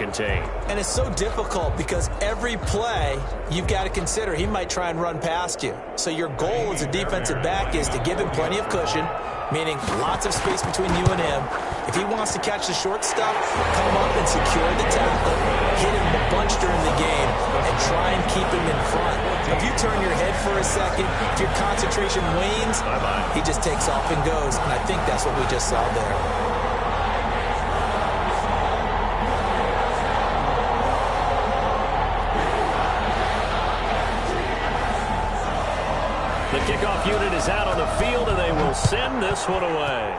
contain. And it's so difficult because every play you've got to consider he might try and run past you. So your goal as a defensive back is to give him plenty of cushion, meaning lots of space between you and him. If he wants to catch the short stuff, come up and secure the tackle, hit him a bunch during the game, and try and keep him in front. If you turn your head for a second, if your concentration wanes, he just takes off and goes. And I think that's what we just saw there. The kickoff unit is out on the field, and they will send this one away.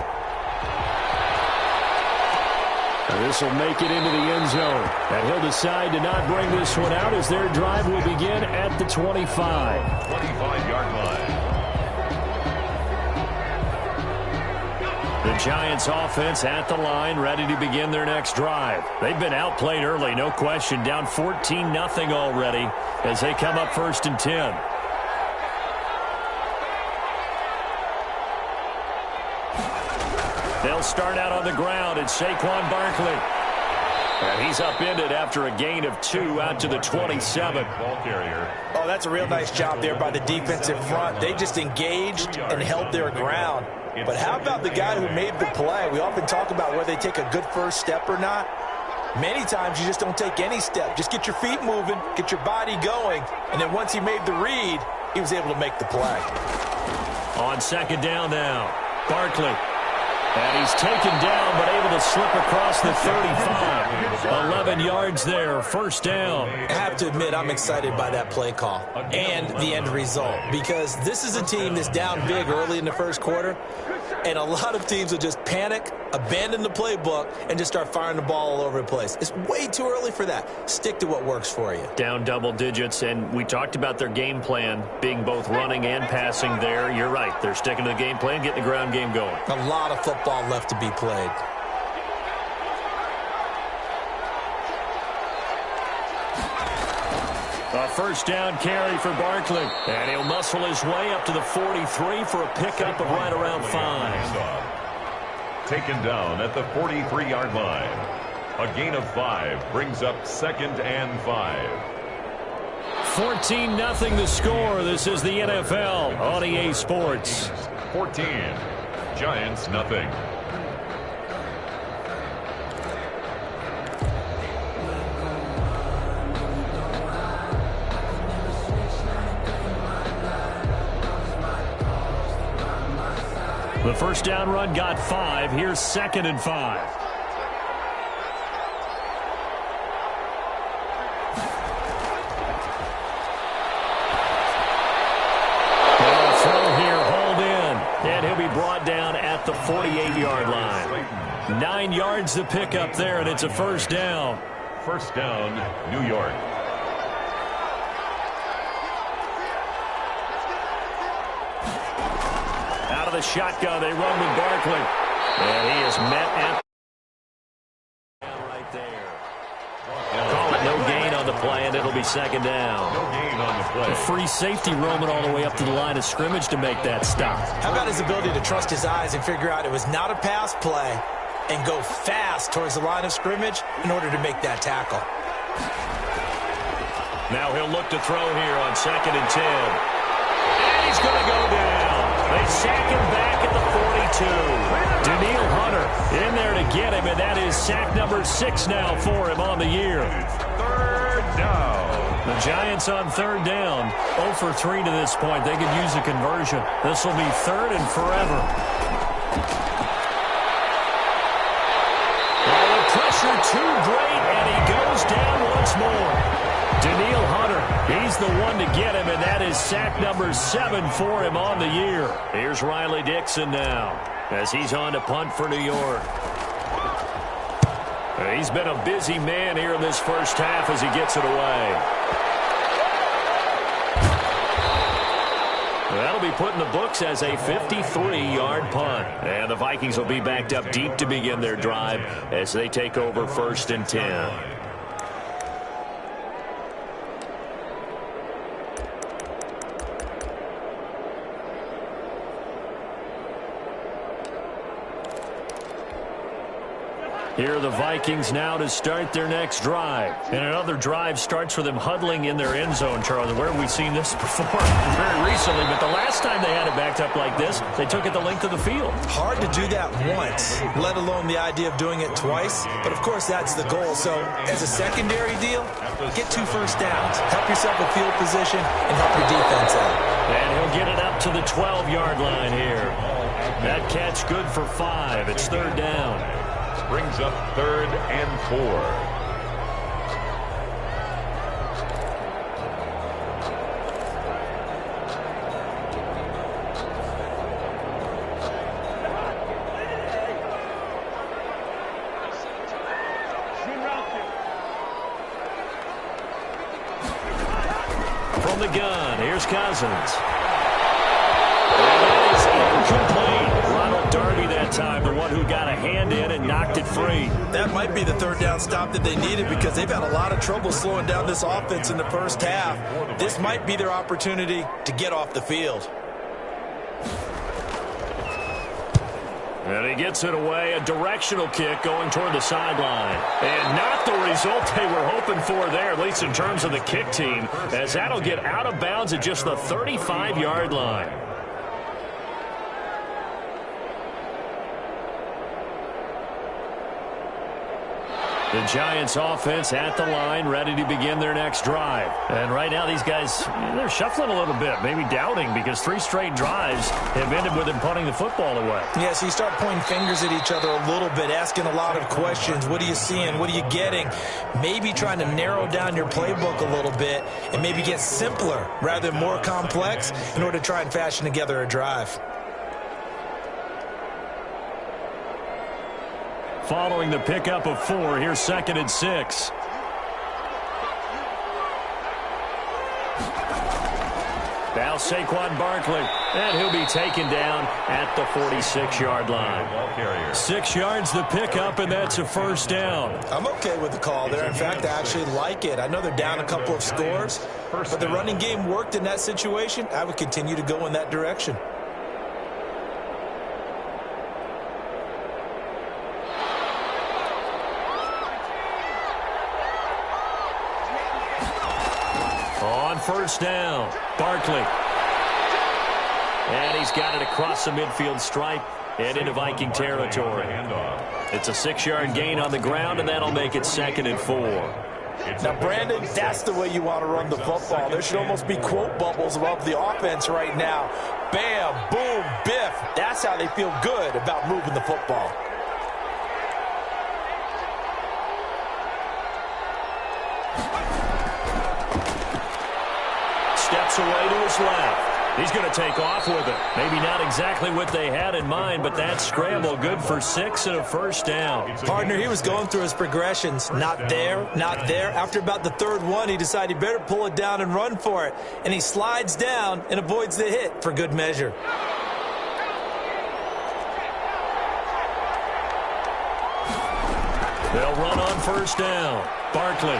And this will make it into the end zone. And he'll decide to not bring this one out as their drive will begin at the 25. 25-yard line. The Giants offense at the line, ready to begin their next drive. They've been outplayed early, no question, down 14-0 already as they come up 1st and 10. They'll start out on the ground. It's Saquon Barkley. And he's upended after a gain of 2 out to the 27. Ball carrier. Oh, that's a real nice job there by the defensive front. They just engaged and held their ground. But how about the guy who made the play? We often talk about whether they take a good first step or not. Many times you just don't take any step. Just get your feet moving, get your body going. And then once he made the read, he was able to make the play. On 2nd down now, Barkley. And he's taken down, but able to slip across the 35. 11 yards there, 1st down. I have to admit, I'm excited by that play call and the end result, because this is a team that's down big early in the 1st quarter, and a lot of teams will just panic, abandon the playbook, and just start firing the ball all over the place. It's way too early for that. Stick to what works for you. Down double digits, and we talked about their game plan being both running and passing there. You're right. They're sticking to the game plan, getting the ground game going. A lot of football left to be played. A 1st down carry for Barkley. And he'll muscle his way up to the 43 for a pickup of right around 5. Taken down at the 43-yard line. A gain of 5 brings up 2nd and 5. 14-0 the score. This is the NFL on EA Sports. 14. Giants nothing. The 1st down run got 5. Here's 2nd and 5. Throw here, hauled in. And he'll be brought down at the 48-yard line. 9 yards to pick up there, and it's a 1st down. 1st down, New York. Out of the shotgun, they run with Barkley. And he is met at right there. Call it no gain on the play, and it'll be 2nd down. No gain on the play. A free safety roaming all the way up to the line of scrimmage to make that stop. How about his ability to trust his eyes and figure out it was not a pass play and go fast towards the line of scrimmage in order to make that tackle. Now he'll look to throw here on 2nd and 10. And he's going to go down. They sack him back at the 42. Daniil Hunter in there to get him, and that is sack number 6 now for him on the year. 3rd down. The Giants on 3rd down. 0 for 3 to this point. They could use a conversion. This will be 3rd and forever. Oh, the pressure too great, and he goes down once more. Daniil Hunter, he's the one to get him, and that is sack number 7 for him on the year. Here's Riley Dixon now as he's on to punt for New York. He's been a busy man here in this 1st half as he gets it away. That'll be put in the books as a 53-yard punt. And the Vikings will be backed up deep to begin their drive as they take over 1st and 10. Here are the Vikings now to start their next drive. And another drive starts with them huddling in their end zone, Charlie. Where have we seen this before? Very recently, but the last time they had it backed up like this, they took it the length of the field. Hard to do that once, let alone the idea of doing it twice. But, of course, that's the goal. So, as a secondary deal, get 2 first downs. Help yourself with field position and help your defense out. And he'll get it up to the 12-yard line here. That catch good for 5. It's third down. Brings up 3rd and 4. From the gun, here's Cousins. And that is incomplete. Ronald Darby that time, the one who got a hand in and knocked it free. That might be the third down stop that they needed because they've had a lot of trouble slowing down this offense in the first half. This might be their opportunity to get off the field. And he gets it away, a directional kick going toward the sideline. And not the result they were hoping for there, at least in terms of the kick team, as that'll get out of bounds at just the 35-yard line. The Giants offense at the line, ready to begin their next drive. And right now these guys, they're shuffling a little bit, maybe doubting, because 3 straight drives have ended with them punting the football away. Yeah, so you start pointing fingers at each other a little bit, asking a lot of questions. What are you seeing? What are you getting? Maybe trying to narrow down your playbook a little bit and maybe get simpler rather than more complex in order to try and fashion together a drive. Following the pickup of 4, here's 2nd and 6. Now Saquon Barkley, and he'll be taken down at the 46-yard line. 6 yards the pickup, and that's a first down. I'm okay with the call there. In fact, I actually like it. I know they're down a couple of scores, but the running game worked in that situation. I would continue to go in that direction. On first down, Barkley. And he's got it across the midfield stripe and into Viking territory. It's a 6-yard gain on the ground, and that'll make it 2nd and 4. Now, Brandon, that's the way you want to run the football. There should almost be quote bubbles above the offense right now. Bam, boom, biff. That's how they feel good about moving the football. Steps away to his left. He's going to take off with it. Maybe not exactly what they had in mind, but that scramble good for 6 and a first down. Partner, he was going through his progressions. Not there, not there. After about the 3rd one, he decided he better pull it down and run for it. And he slides down and avoids the hit for good measure. They'll run on first down. Barkley.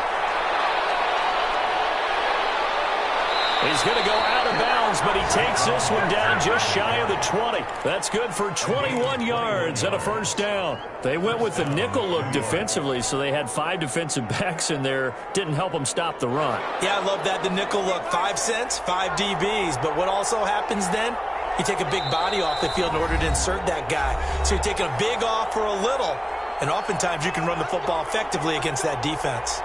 He's going to go out of bounds, but he takes this one down just shy of the 20. That's good for 21 yards and a first down. They went with the nickel look defensively, so they had 5 defensive backs in there. Didn't help them stop the run. Yeah, I love that, the nickel look. 5 cents, 5 DBs. But what also happens then? You take a big body off the field in order to insert that guy. So you're taking a big off for a little. And oftentimes you can run the football effectively against that defense.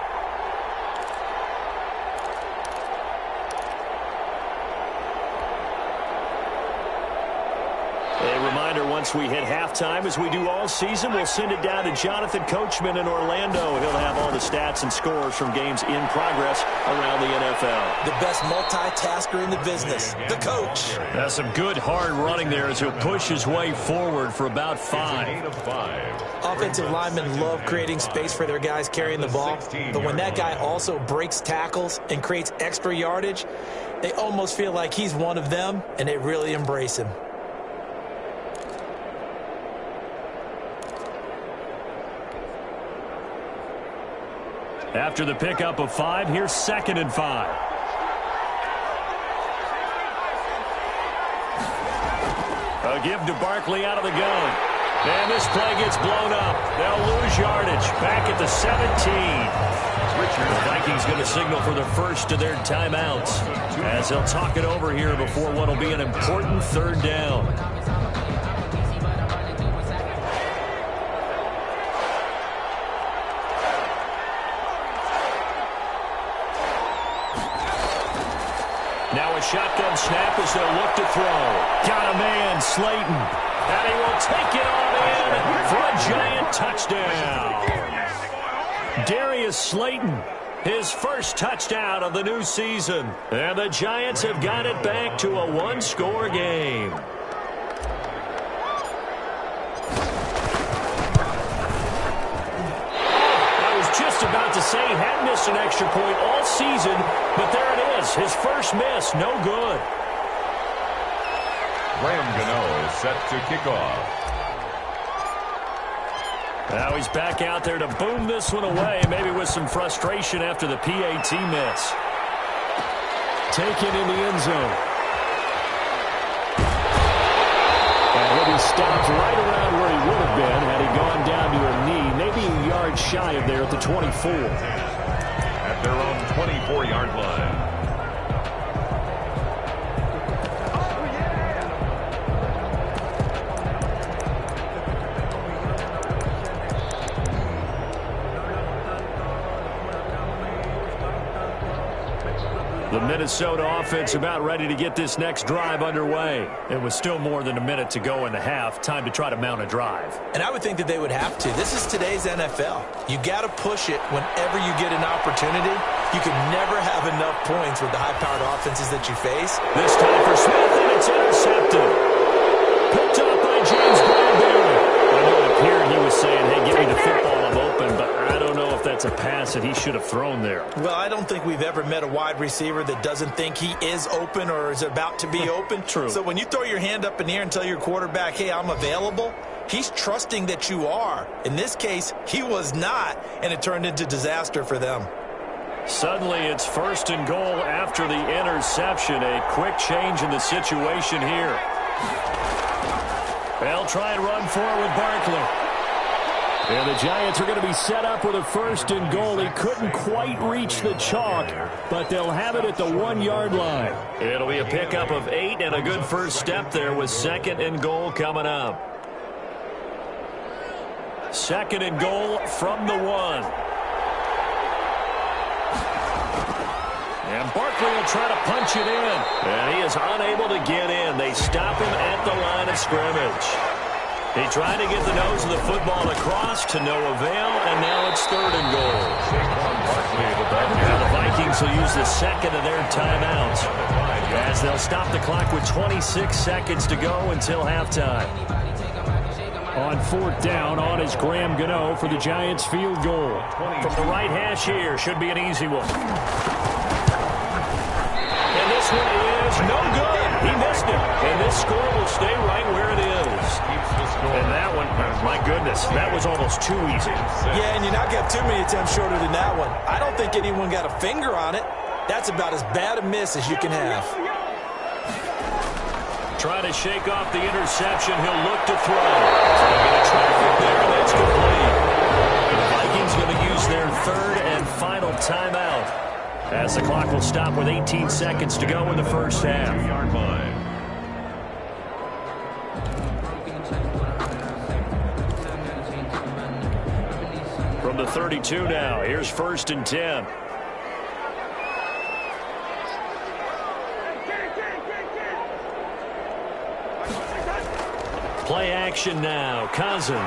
A reminder, once we hit halftime, as we do all season, we'll send it down to Jonathan Coachman in Orlando. He'll have all the stats and scores from games in progress around the NFL. The best multitasker in the business, the coach. That's some good hard running there as he'll push his way forward for about 5. Offensive linemen love creating space for their guys carrying the ball, but when that guy also breaks tackles and creates extra yardage, they almost feel like he's one of them, and they really embrace him. After the pickup of 5, here's 2nd and 5. A give to Barkley out of the gun. And this play gets blown up. They'll lose yardage. Back at the 17. The Vikings going to signal for the first of their timeouts as they'll talk it over here before what will be an important third down. Now a shotgun snap as they'll look to throw. Got a man, Slayton. And he will take it on in for a Giant touchdown. Darius Slayton, his first touchdown of the new season. And the Giants have got it back to a one-score game. I was just about to say he hadn't missed an extra point all season, but there it is, his first miss, no good. Graham Gano is set to kick off. Now he's back out there to boom this one away, maybe with some frustration after the PAT miss. Taken in the end zone. And he'll be stopped right around where he would have been had he gone down to a knee, maybe a yard shy of there at the 24. At their own 24-yard line. The Minnesota offense about ready to get this next drive underway. It was still more than a minute to go in the half. Time to try to mount a drive. And I would think that they would have to. This is today's NFL. You got to push it whenever you get an opportunity. You can never have enough points with the high-powered offenses that you face. This time for Smith, and it's intercepted. Picked up by James Bradbury. I know it appeared he was saying, hey, give me the football, I'm open, but I don't know if that's a pass that he should have thrown there. Well, I don't think we've ever met a wide receiver that doesn't think he is open or is about to be open. True. So when you throw your hand up in the air and tell your quarterback, hey, I'm available, he's trusting that you are. In this case, he was not, and it turned into disaster for them. Suddenly, it's first and goal after the interception. A quick change in the situation here. They'll try and run forward with Barkley. And the Giants are going to be set up with a first and goal. He couldn't quite reach the chalk, but they'll have it at the 1-yard line. It'll be a pickup of 8 and a good first step there with second and goal coming up. Second and goal from the 1. And Barkley will try to punch it in. And he is unable to get in. They stop him at the line of scrimmage. He tried to get the nose of the football across to no avail, and now it's third and goal. Now the Vikings will use the second of their timeouts as they'll stop the clock with 26 seconds to go until halftime. On fourth down, on is Graham Gano for the Giants field goal. From the right hash here, should be an easy one. And this one is no good. He missed it. And this score will stay right where it is. And that one, my goodness, that was almost too easy. Yeah, and you're not going to have too many attempts shorter than that one. I don't think anyone got a finger on it. That's about as bad a miss as you can have. Trying to shake off the interception. He'll look to throw. Taking a traffic there, and it's complete. The Vikings going to use their third and final timeout as the clock will stop with 18 seconds to go in the first half. 2-yard line. From the 32 now, here's first and 10. Play action now, Cousins.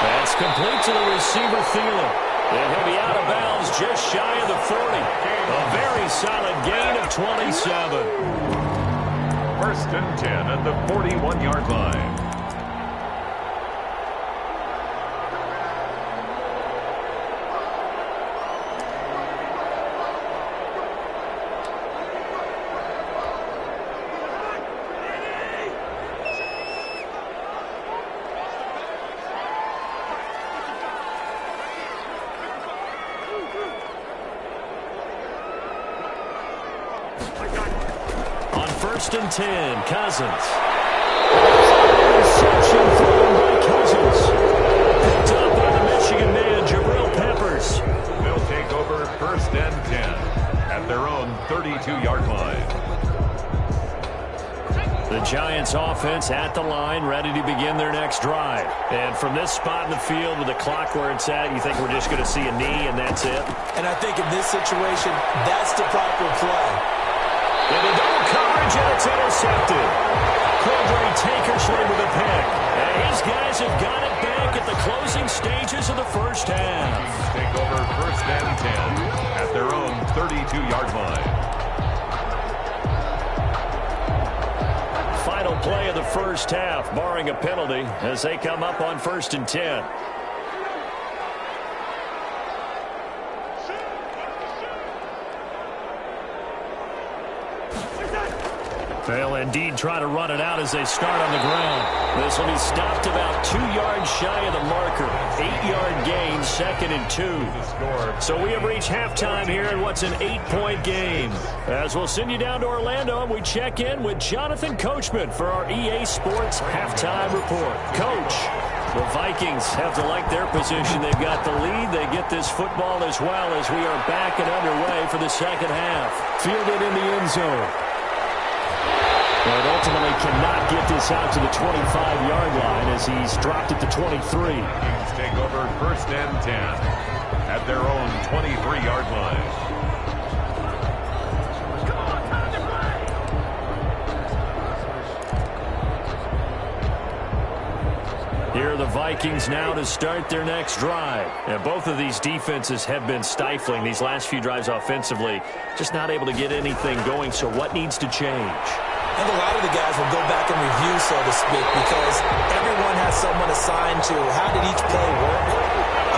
That's complete to the receiver, Thielen. And he'll be out of bounds just shy of the 40. A very solid gain of 27. First and 10 at the 41-yard line. On first and 10, Cousins. 32-yard line. The Giants offense at the line, ready to begin their next drive. And from this spot in the field with the clock where it's at, you think we're just going to see a knee and that's it? And I think in this situation, that's the proper play. And a double coverage, and it's intercepted. Cordray Tankersley with a pick. And his guys have got it back at the closing stages of the first half. Take over first and 10 at their own 32-yard line. Final play of the first half, barring a penalty, as they come up on 1st and 10. They'll indeed try to run it out as they start on the ground. This will be stopped about 2 yards shy of the marker. 8-yard gain, 2nd and 2. So we have reached halftime here in what's an 8-point game. As we'll send you down to Orlando, and we check in with Jonathan Coachman for our EA Sports Halftime Report. Coach, the Vikings have to like their position. They've got the lead. They get this football as well as we are back and underway for the second half. Fielded in the end zone. But ultimately cannot get this out to the 25-yard line as he's dropped it to 23. Vikings take over 1st and 10 at their own 23-yard line. Here are the Vikings now to start their next drive. And both of these defenses have been stifling these last few drives offensively. Just not able to get anything going, so what needs to change? I think a lot of the guys will go back and review, so to speak, because everyone has someone assigned to how did each play work.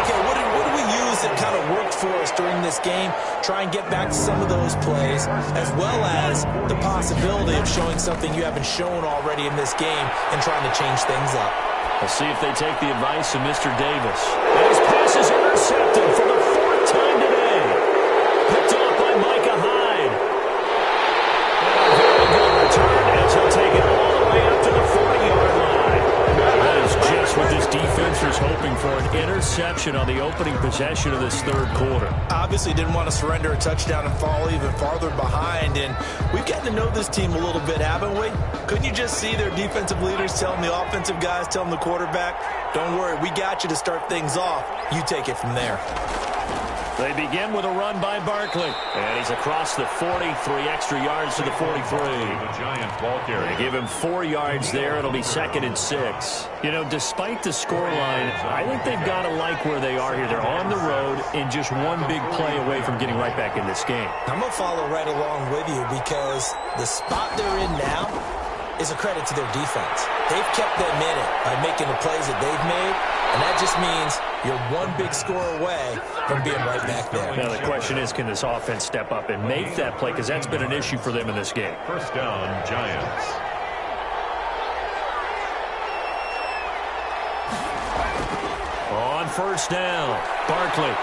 Okay, what do we use that kind of worked for us during this game? Try and get back to some of those plays, as well as the possibility of showing something you haven't shown already in this game and trying to change things up. We'll see if they take the advice of Mr. Davis. And his pass is intercepted for the 4th time today. Picked off by Micah Hyde. And a very good return as he'll take it all the way up to the 40-yard line. That is just what this defense was hoping for, an interception on the opening possession of this third quarter. Obviously didn't want to surrender a touchdown and fall even farther behind, and we've gotten to know this team a little bit, haven't we? Couldn't you just see their defensive leaders telling the offensive guys, telling the quarterback, don't worry, we got you to start things off. You take it from there. They begin with a run by Barkley. And he's across the 40, 3 extra yards to the 43. The Giants ball carrier. They give him 4 yards there. It'll be 2nd and 6. You know, despite the scoreline, I think they've got to like where they are here. They're on the road and just one big play away from getting right back in this game. I'm going to follow right along with you because the spot they're in now is a credit to their defense. They've kept them in it by making the plays that they've made, and that just means you're one big score away from being right back there. Now the question is, can this offense step up and make that play? Because that's been an issue for them in this game. First down, Giants. On first down, Barkley.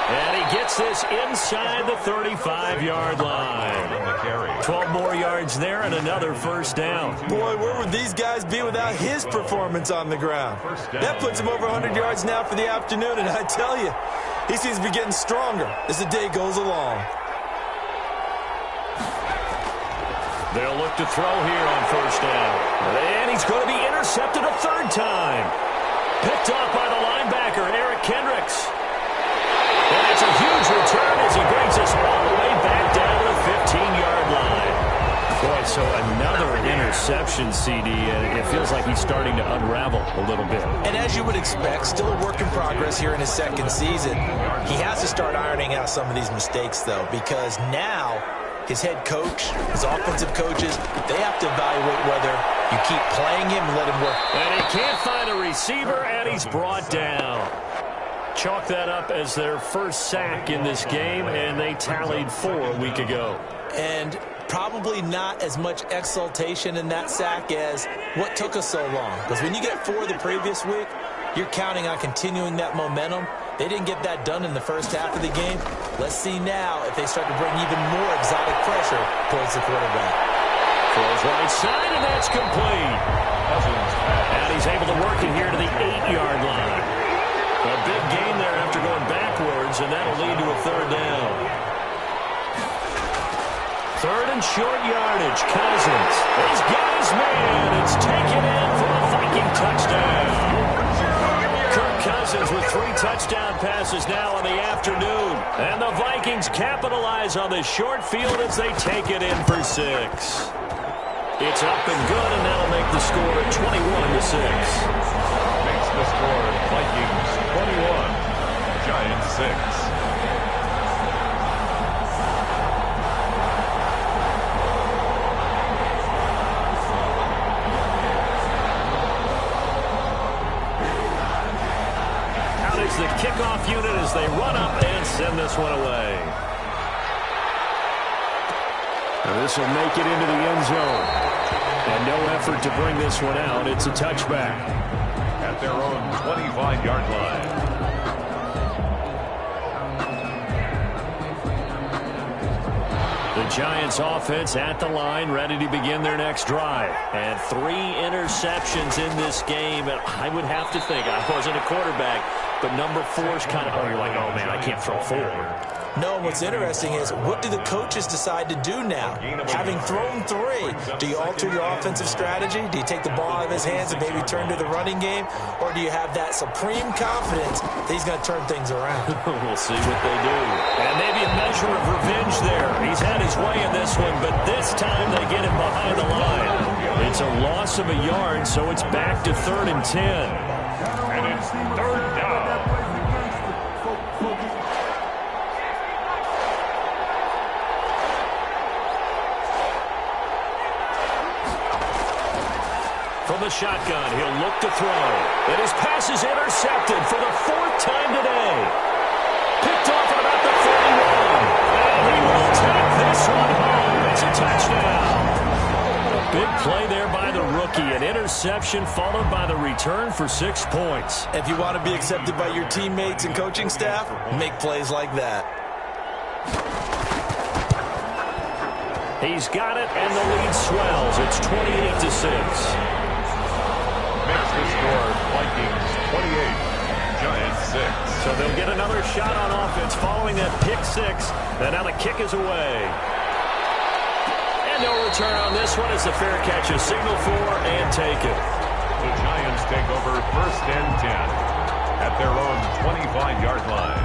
And he gets this inside the 35-yard line. 12 more yards there and another first down. Boy, where would these guys be without his performance on the ground? That puts him over 100 yards now for the afternoon, and I tell you, he seems to be getting stronger as the day goes along. They'll look to throw here on first down. And he's going to be intercepted a 3rd time. Picked off by the linebacker, Eric Kendricks. And it's a huge return as he brings us all the way back down to the 15-yard line. Boy, so another interception, CD, and it feels like he's starting to unravel a little bit. And as you would expect, still a work in progress here in his 2nd season. He has to start ironing out some of these mistakes, though, because now his head coach, his offensive coaches, they have to evaluate whether you keep playing him and let him work. And he can't find a receiver, and he's brought down. Chalk that up as their first sack in this game, and they tallied 4 a week ago. And probably not as much exultation in that sack as what took us so long. Because when you get 4 the previous week, you're counting on continuing that momentum. They didn't get that done in the first half of the game. Let's see now if they start to bring even more exotic pressure towards the quarterback. Throws right side, and that's complete. And he's able to work it here to the 8-yard line. A big gain there after going backwards, and that'll lead to a 3rd down. Third and short yardage. Cousins. He's got his man. It's taken in for a Viking touchdown. Kirk Cousins with 3 touchdown passes now in the afternoon. And the Vikings capitalize on this short field as they take it in for 6. It's up and good, and that'll make the score 21-6. Makes the score Vikings 21, Giants 6. The kickoff unit as they run up and send this one away. And this will make it into the end zone. And no effort to bring this one out. It's a touchback. At their own 25-yard line. The Giants offense at the line, ready to begin their next drive. And 3 interceptions in this game. And I would have to think, I wasn't a quarterback, but number 4 is kind of, you're like, oh, man, I can't throw 4. No, what's interesting is, what do the coaches decide to do now? Having thrown 3, do you alter your offensive strategy? Do you take the ball out of his hands and maybe turn to the running game? Or do you have that supreme confidence that he's going to turn things around? We'll see what they do. And maybe a measure of revenge there. He's had his way in this one, but this time they get him behind the line. It's a loss of a yard, so it's back to 3rd and 10. And it's 3rd down. From the shotgun, he'll look to throw. And his pass is intercepted for the 4th time today. Picked off at about the 41. And he will take this one home. It's a touchdown. A big play there by the rookie. An interception followed by the return for 6 points. If you want to be accepted by your teammates and coaching staff, make plays like that. He's got it, and the lead swells. It's 28-6. Makes the score Vikings 28, Giants 6. So they'll get another shot on offense following that pick 6. And now the kick is away. And no return on this one as the fair catch is signaled for and taken. The Giants take over 1st and 10 at their own 25-yard line.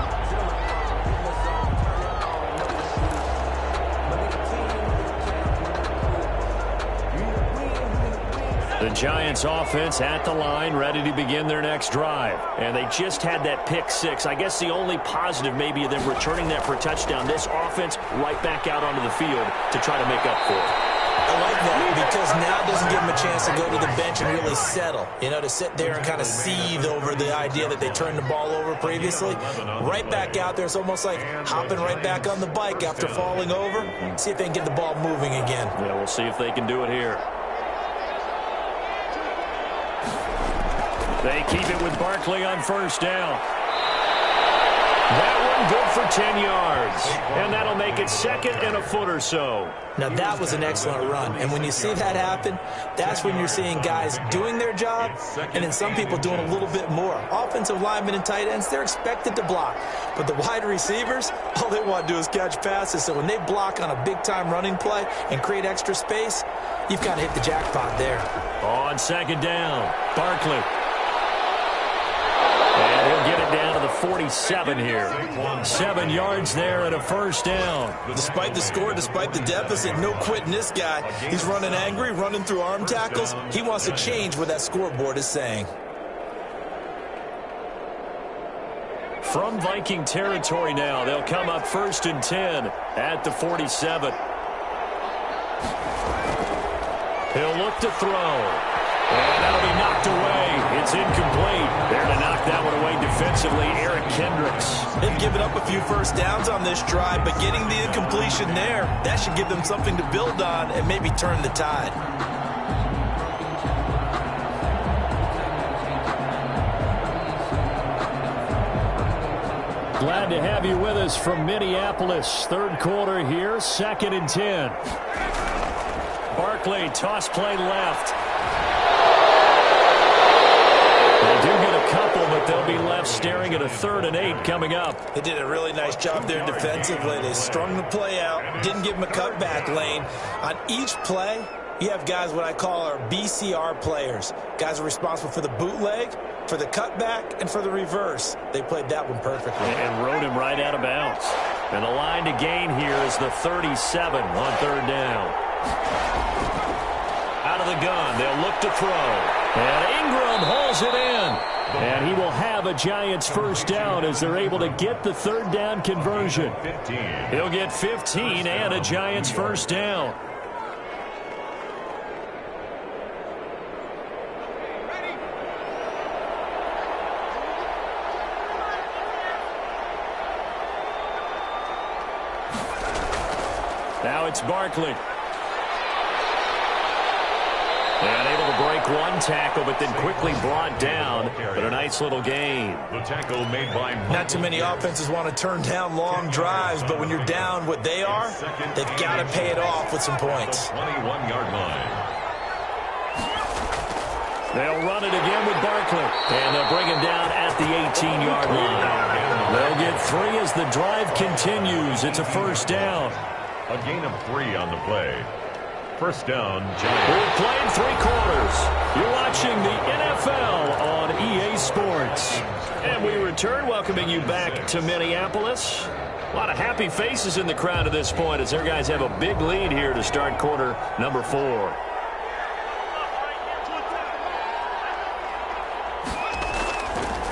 The Giants offense at the line, ready to begin their next drive. And they just had that pick 6. I guess the only positive maybe of them returning that for a touchdown. This offense right back out onto the field to try to make up for it. I like that because now it doesn't give them a chance to go to the bench and really settle. You know, to sit there and kind of seethe over the idea that they turned the ball over previously. Right back out there. It's almost like hopping right back on the bike after falling over. See if they can get the ball moving again. Yeah, we'll see if they can do it here. They keep it with Barkley on 1st down. That one good for 10 yards. And that'll make it 2nd and a foot or so. Now, that was an excellent run. And when you see that happen, that's when you're seeing guys doing their job and then some people doing a little bit more. Offensive linemen and tight ends, they're expected to block. But the wide receivers, all they want to do is catch passes. So when they block on a big-time running play and create extra space, you've kind of hit the jackpot there. On 2nd down, Barkley. And he'll get it down to the 47 here. 7 yards there and a 1st down. Despite the score, despite the deficit, no quitting this guy. He's running angry, running through arm tackles. He wants to change what that scoreboard is saying. From Viking territory now, they'll come up 1st and 10 at the 47. He'll look to throw. And that'll be knocked away. It's incomplete. There to knock that one away defensively, Eric Kendricks. They've given up a few 1st downs on this drive, but getting the incompletion there, that should give them something to build on and maybe turn the tide. Glad to have you with us from Minneapolis. 3rd quarter here, 2nd and 10. Barkley, toss play left. They do get a couple, but but they'll be left staring at a 3rd and 8 coming up. They did a really nice job there defensively. They strung the play out, didn't give them a cutback lane. On each play, you have guys what I call our BCR players. Guys are responsible for the bootleg, for the cutback, and for the reverse. They played that one perfectly. And rode him right out of bounds. And the line to gain here is the 37 on 3rd down. Out of the gun, they'll look to throw. And Ingram hauls it in. And he will have a Giants 1st down as they're able to get the 3rd down conversion. He'll get 15 and a Giants 1st down. Now it's Barkley. And able to break one tackle, but then quickly brought down. But a nice little gain. The tackle made by Not too many offenses want to turn down long drives, but when you're down what they are, they've got to pay it off with some points. 21-yard line. They'll run it again with Barkley. And they'll bring him down at the 18-yard line. They'll get 3 as the drive continues. It's a 1st down. A gain of 3 on the play. 1st down, Giants. We've played 3 quarters. You're watching the NFL on EA Sports. And we return, welcoming you back to Minneapolis. A lot of happy faces in the crowd at this point as their guys have a big lead here to start quarter number 4.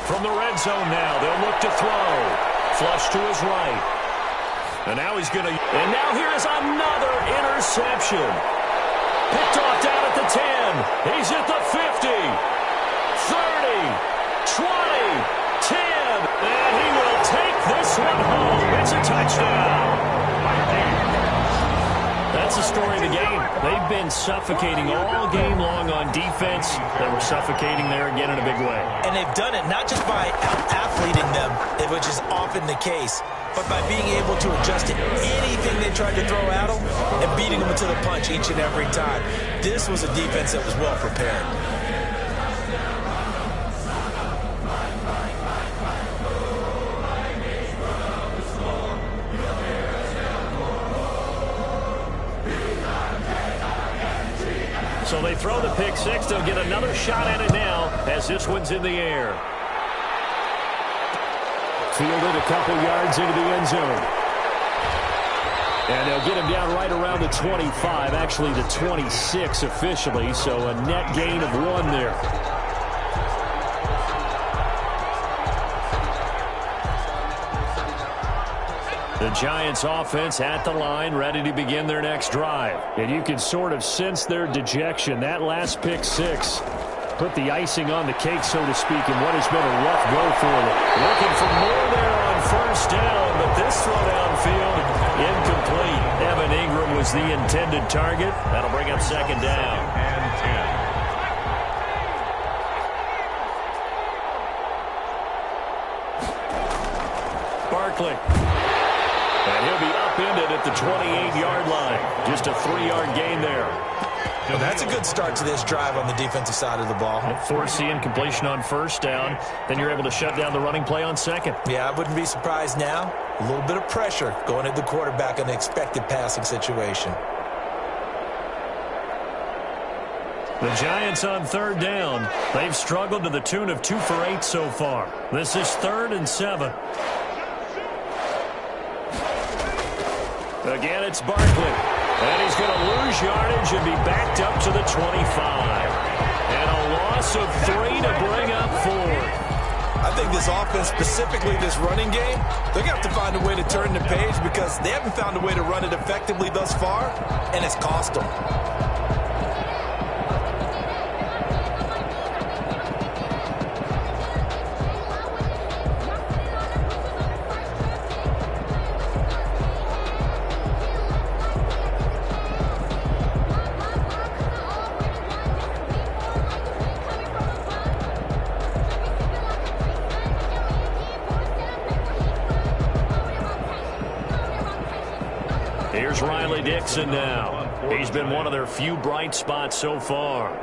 From the red zone now, they'll look to throw. Flush to his right. And now he's going to... And now here is another interception. Picked off down at the 10. He's at the 50. 30. 20. 10. And he will take this one home. It's a touchdown. That's the story of the game. They've been suffocating all game long on defense. They were suffocating there again in a big way. And they've done it not just by out-athleting them, which is often the case, but by being able to adjust to anything they tried to throw at them and beating them to the punch each and every time. This was a defense that was well prepared. So they throw the pick 6. They'll get another shot at it now as this one's in the air. Fielded a couple yards into the end zone. And they'll get him down right around the 25, actually the 26 officially, so a net gain of 1 there. The Giants offense at the line, ready to begin their next drive. And you can sort of sense their dejection. That last pick 6 put the icing on the cake, so to speak, in what has been a rough go for them. Looking for more there on 1st down, but this throw downfield, incomplete. Evan Ingram was the intended target. That'll bring up 2nd down. And 10. Barkley. And he'll be upended at the 28-yard line. Just a 3-yard gain there. Well, that's a good start to this drive on the defensive side of the ball. Forcing incompletion on 1st down. Then you're able to shut down the running play on 2nd. Yeah, I wouldn't be surprised now. A little bit of pressure going at the quarterback in an expected passing situation. The Giants on 3rd down. They've struggled to the tune of 2 for 8 so far. This is 3rd and 7. Again, it's Barkley. And he's going to lose yardage and be backed up to the 25. And a loss of 3 to bring up 4. I think this offense, specifically this running game, they're going to have to find a way to turn the page because they haven't found a way to run it effectively thus far, and it's cost them. Here's Riley Dixon now. He's been one of their few bright spots so far.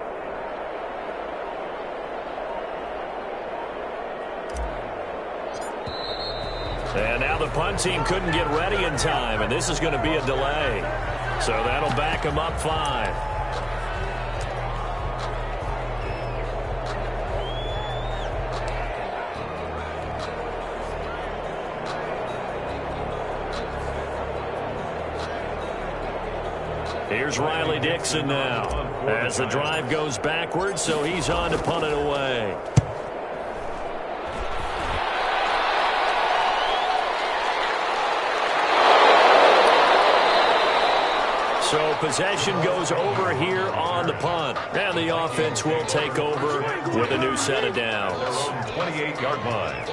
And now the punt team couldn't get ready in time, and this is going to be a delay. So that'll back them up 5. Here's Riley Dixon now as the drive goes backwards, so he's on to punt it away. So possession goes over here on the punt, and the offense will take over with a new set of downs. 28-yard line.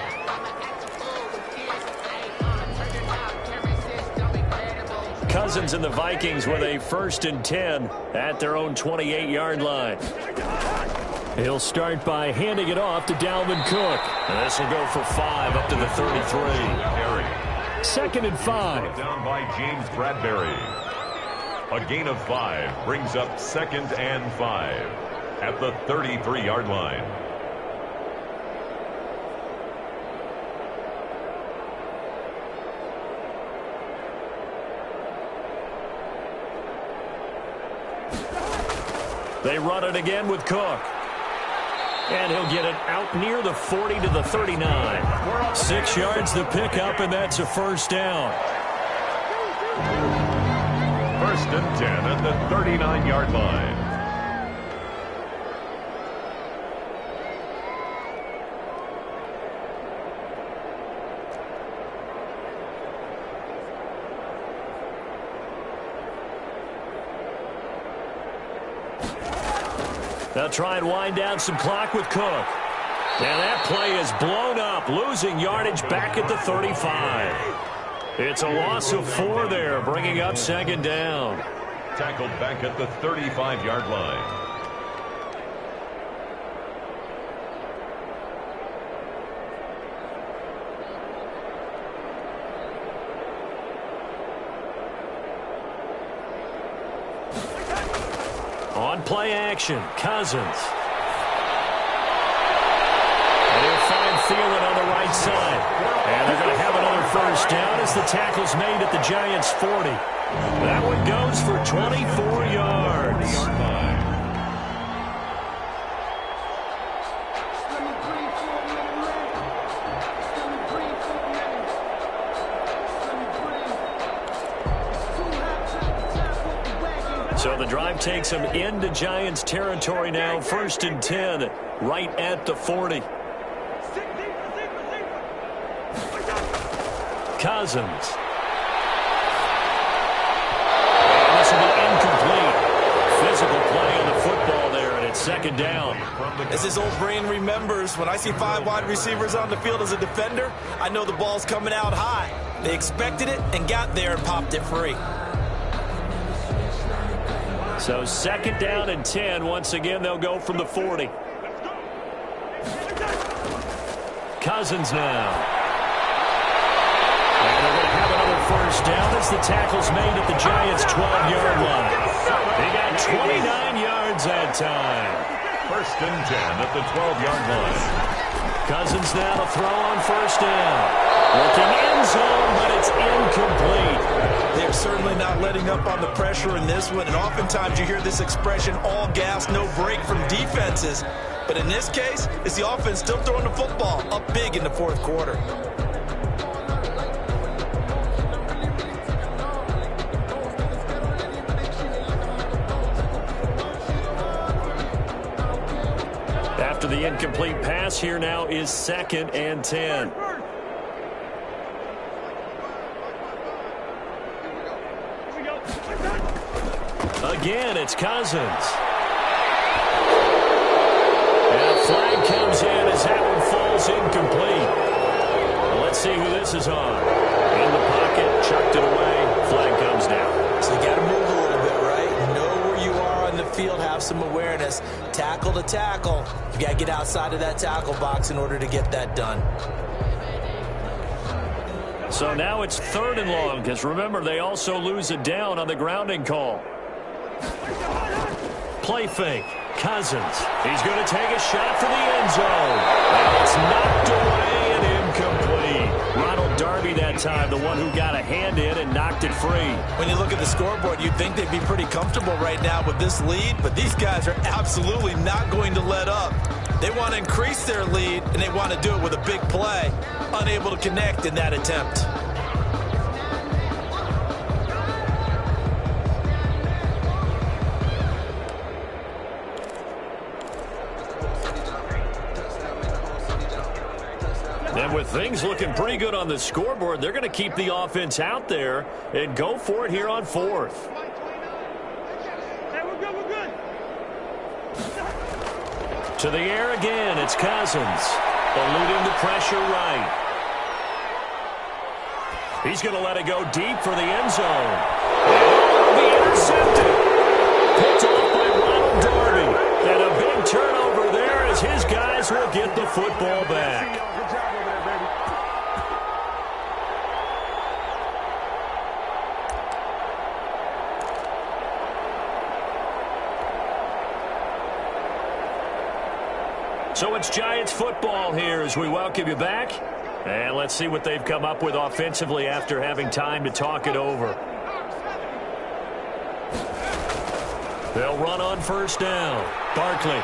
Cousins and the Vikings with a 1st and 10 at their own 28-yard line. He'll start by handing it off to Dalvin Cook. And this will go for 5 up to the 33. 2nd and 5. Down by James Bradbury. A gain of 5 brings up 2nd and 5 at the 33-yard line. They run it again with Cook. And he'll get it out near the 40 to the 39. 6 yards the pickup, and that's a 1st down. 1st and 10 at the 39-yard line. They'll try and wind down some clock with Cook. And that play is blown up, losing yardage back at the 35. It's a loss of 4 there, bringing up 2nd down. Tackled back at the 35-yard line. On play action, Cousins. And he'll find Thielen on the right side. And they're going to have another 1st down as the tackle's made at the Giants' 40. That one goes for 24 yards. So the drive takes them into Giants territory now. 1st and 10, right at the 40. Cousins. And this will be incomplete. Physical play on the football there, and it's 2nd down. As his old brain remembers, when I see 5 wide receivers on the field as a defender, I know the ball's coming out high. They expected it and got there and popped it free. So 2nd down and 10. Once again, they'll go from the 40. Cousins now. And they're going to have another 1st down as the tackle's made at the Giants' 12-yard line. They got 29 yards that time. 1st and 10 at the 12-yard line. Cousins now to throw on 1st down. Looking end zone, but it's incomplete. They're certainly not letting up on the pressure in this one, and oftentimes you hear this expression, all gas, no break from defenses. But in this case, it's the offense still throwing the football up big in the 4th quarter. After the incomplete pass, here now is 2nd and 10. Again, it's Cousins. And a flag comes in as that one falls incomplete. Well, let's see who this is on. In the pocket, chucked it away, flag comes down. So you got to move a little bit, right? Know where you are on the field, have some awareness. Tackle to tackle. You got to get outside of that tackle box in order to get that done. So now it's 3rd and long, because remember, they also lose a down on the grounding call. Play fake. Cousins. He's going to take a shot for the end zone. And it's knocked away and incomplete. Ronald Darby, that that time, the one who got a hand in and knocked it free. When you look at the scoreboard, you'd think they'd be pretty comfortable right now with this lead, but these guys are absolutely not going to let up. They want to increase their lead, and they want to do it with a big play. Unable to connect in that attempt. And with things looking pretty good on the scoreboard, they're going to keep the offense out there and go for it here on fourth. To the air again, it's Cousins, eluding the pressure right. He's going to let it go deep for the end zone. And be intercepted. Picked off by Ronald Darby. And a big turnover there as his guys will get the football back. So it's Giants football here as we welcome you back. And let's see what they've come up with offensively after having time to talk it over. They'll run on first down. Barkley.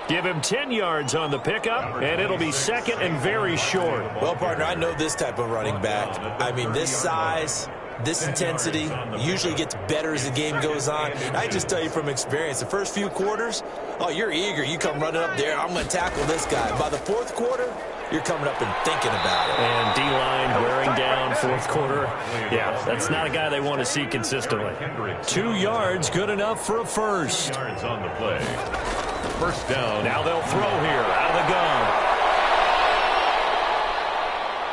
Give him 10 yards on the pickup, and it'll be second and very short. Well, partner, I know this type of running back. I mean, this size, this intensity usually gets better as the game goes on. I just tell you from experience, the first few quarters, oh, you're eager. You come running up there, I'm going to tackle this guy. By the fourth quarter, you're coming up and thinking about it. And D-line wearing down fourth quarter. Yeah, that's not a guy they want to see consistently. 2 yards, good enough for a first. 2 yards on the play. First down. Now they'll throw here out of the gun.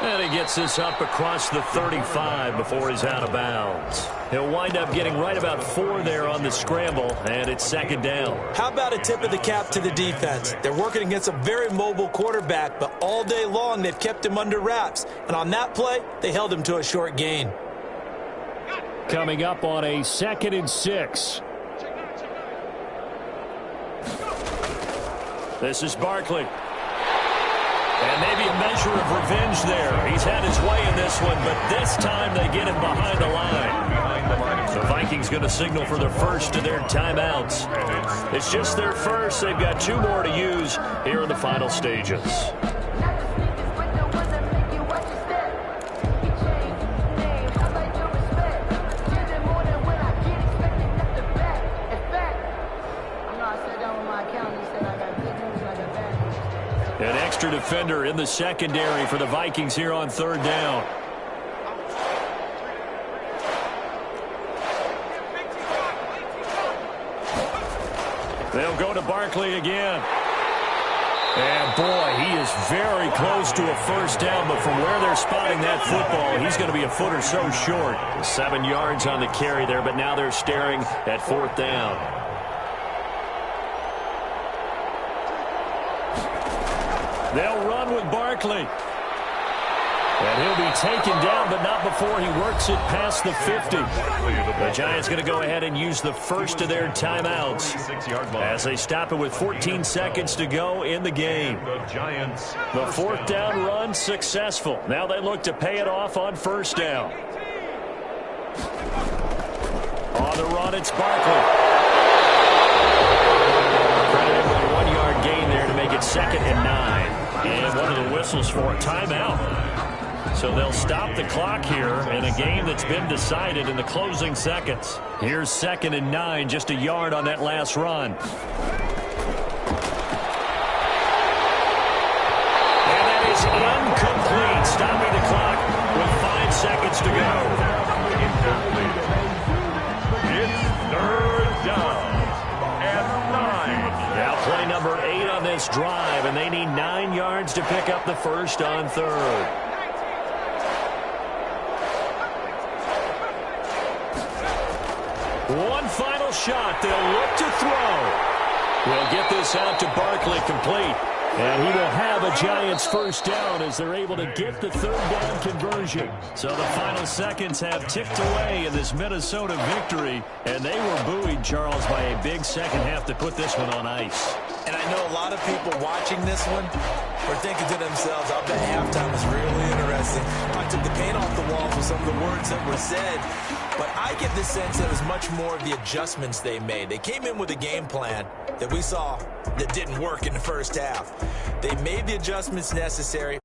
And he gets this up across the 35 before he's out of bounds. He'll wind up getting right about 4 there on the scramble, and it's second down. How about a tip of the cap to the defense? They're working against a very mobile quarterback, but all day long they've kept him under wraps. And on that play, they held him to a short gain. Coming up on a 2nd and 6. This is Barkley. And maybe a measure of revenge there. He's had his way in this one, but this time they get him behind the line. The Vikings going to signal for their first of their timeouts. It's just their first. They've got 2 more to use here in the final stages. An extra defender in the secondary for the Vikings here on third down. They'll go to Barkley again. And, boy, he is very close to a first down, but from where they're spotting that football, he's going to be a foot or so short. 7 yards on the carry there, but now they're staring at fourth down. They'll run with Barkley. And he'll be taken down, but not before he works it past the 50. The Giants going to go ahead and use the first of their timeouts as they stop it with 14 seconds to go in the game. The fourth down run successful. Now they look to pay it off on first down. On the run, it's Barkley. Credited with a 1-yard gain there to make it 2nd and 9. And one of the whistles for a timeout. So they'll stop the clock here in a game that's been decided in the closing seconds. Here's 2nd and 9, just a yard on that last run. And that is incomplete, stopping the clock with 5 seconds to go. It's third down and 9. Now play number 8 on this drive, and they need 9 yards to pick up the first on third. One final shot. They'll look to throw. We'll get this out to Barkley, complete. And he will have a Giants first down as they're able to get the third down conversion. So the final seconds have ticked away in this Minnesota victory, and they were buoyed, Charles, by a big second half to put this one on ice. And I know a lot of people watching this one are thinking to themselves, I bet halftime was really interesting. I took the paint off the walls with some of the words that were said. But I get the sense that it was much more of the adjustments they made. They came in with a game plan that we saw that didn't work in the first half. They made the adjustments necessary.